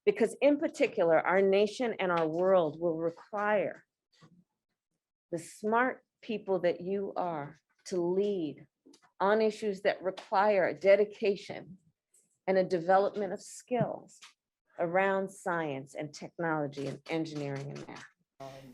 because in particular, our nation and our world will require the smart people that you are to lead on issues that require dedication and a development of skills around science and technology and engineering and math.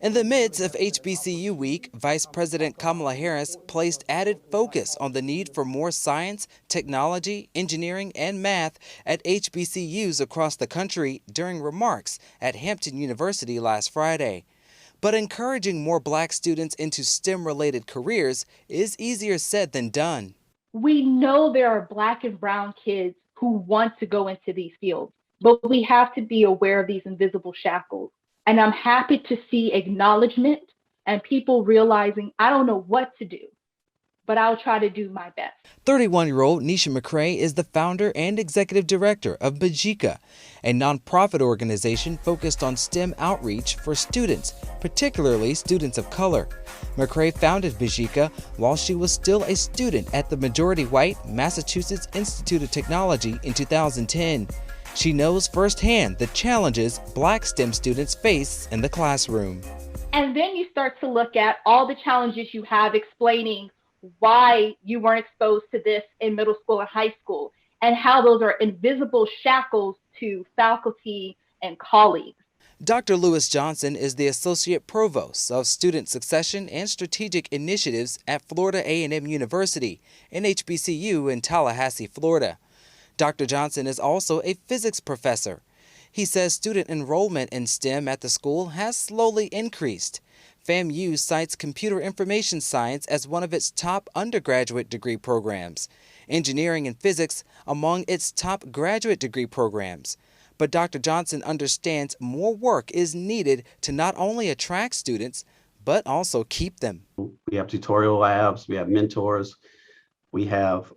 In the midst of HBCU Week, Vice President Kamala Harris placed added focus on the need for more science, technology, engineering, and math at HBCUs across the country during remarks at Hampton University last Friday. But encouraging more Black students into STEM-related careers is easier said than done. We know there are Black and brown kids who want to go into these fields, but we have to be aware of these invisible shackles. And I'm happy to see acknowledgement and people realizing I don't know what to do, but I'll try to do my best. 31-year-old Nisha McCrae is the founder and executive director of Bajika, a nonprofit organization focused on STEM outreach for students, particularly students of color. McCrae founded Bajika while she was still a student at the majority-white Massachusetts Institute of Technology in 2010. She knows firsthand the challenges Black STEM students face in the classroom. And then you start to look at all the challenges you have explaining why you weren't exposed to this in middle school or high school, and how those are invisible shackles to faculty and colleagues. Dr. Lewis Johnson is the Associate Provost of Student Succession and Strategic Initiatives at Florida A&M University, an HBCU in Tallahassee, Florida. Dr. Johnson is also a physics professor. He says student enrollment in STEM at the school has slowly increased. FAMU cites computer information science as one of its top undergraduate degree programs, engineering and physics among its top graduate degree programs. But Dr. Johnson understands more work is needed to not only attract students, but also keep them. We have tutorial labs, we have mentors, we have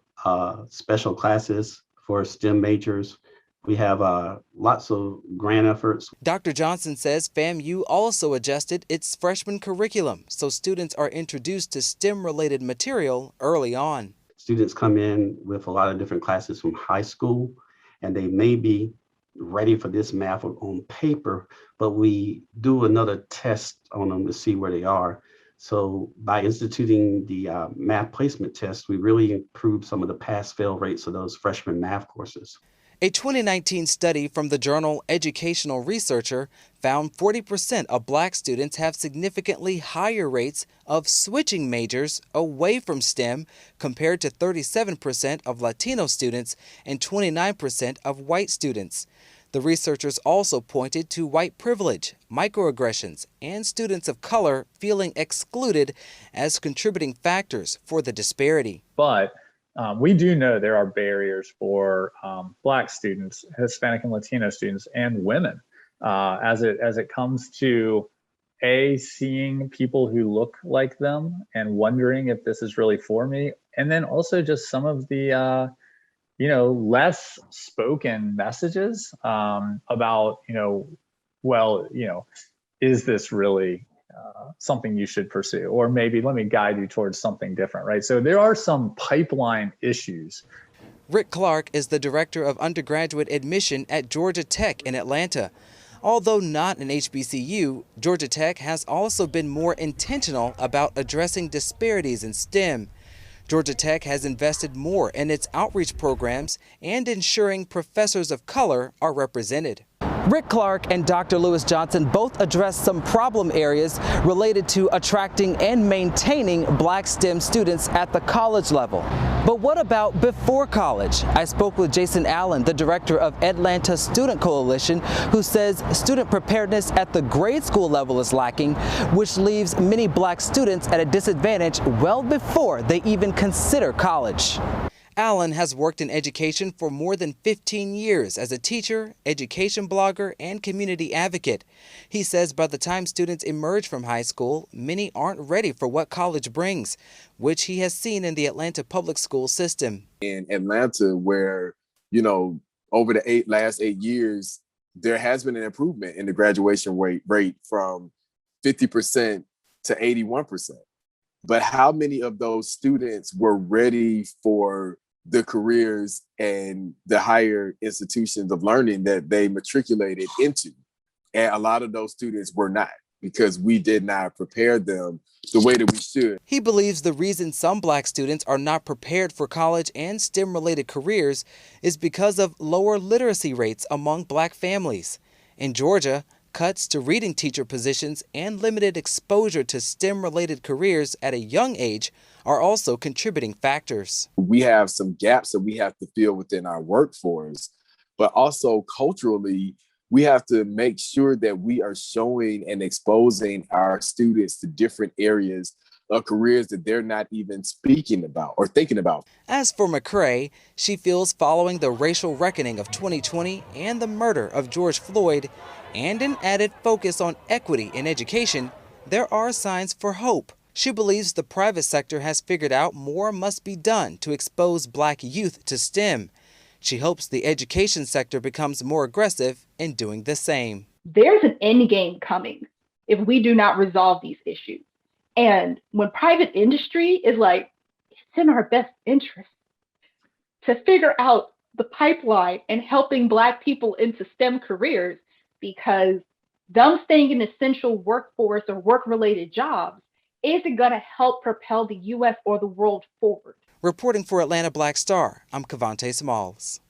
special classes for STEM majors. We have lots of grant efforts. Dr. Johnson says FAMU also adjusted its freshman curriculum so students are introduced to STEM-related material early on. Students come in with a lot of different classes from high school, and they may be ready for this math on paper, but we do another test on them to see where they are. So by instituting the math placement test, we really improved some of the pass-fail rates of those freshman math courses. A 2019 study from the journal Educational Researcher found 40% of Black students have significantly higher rates of switching majors away from STEM compared to 37% of Latino students and 29% of white students. The researchers also pointed to white privilege, microaggressions, and students of color feeling excluded as contributing factors for the disparity. But we do know there are barriers for Black students, Hispanic and Latino students, and women as it comes to seeing people who look like them and wondering if this is really for me, and then also just some of the less spoken messages about is this really something you should pursue, or maybe let me guide you towards something different, right? So there are some pipeline issues. Rick Clark is the director of undergraduate admission at Georgia Tech in Atlanta. Although not an HBCU, Georgia Tech has also been more intentional about addressing disparities in STEM. Georgia Tech has invested more in its outreach programs and ensuring professors of color are represented. Rick Clark and Dr. Lewis Johnson both addressed some problem areas related to attracting and maintaining Black STEM students at the college level. But what about before college? I spoke with Jason Allen, the director of Atlanta Student Coalition, who says student preparedness at the grade school level is lacking, which leaves many Black students at a disadvantage well before they even consider college. Allen has worked in education for more than 15 years as a teacher, education blogger, and community advocate. He says by the time students emerge from high school, many aren't ready for what college brings, which he has seen in the Atlanta public school system. In Atlanta, where, over the last 8 years, there has been an improvement in the graduation rate from 50% to 81%. But how many of those students were ready for the careers and the higher institutions of learning that they matriculated into. And a lot of those students were not, because we did not prepare them the way that we should. He believes the reason some Black students are not prepared for college and STEM-related careers is because of lower literacy rates among Black families. In Georgia, cuts to reading teacher positions and limited exposure to STEM-related careers at a young age are also contributing factors. We have some gaps that we have to fill within our workforce, but also culturally, we have to make sure that we are showing and exposing our students to different areas of careers that they're not even speaking about or thinking about. As for McCrae, she feels following the racial reckoning of 2020 and the murder of George Floyd and an added focus on equity in education, there are signs for hope. She believes the private sector has figured out more must be done to expose Black youth to STEM. She hopes the education sector becomes more aggressive in doing the same. There's an end game coming if we do not resolve these issues. And when private industry is like, it's in our best interest to figure out the pipeline and helping Black people into STEM careers, because them staying in essential workforce or work-related jobs isn't going to help propel the U.S. or the world forward. Reporting for Atlanta Black Star, I'm Cavante Smalls.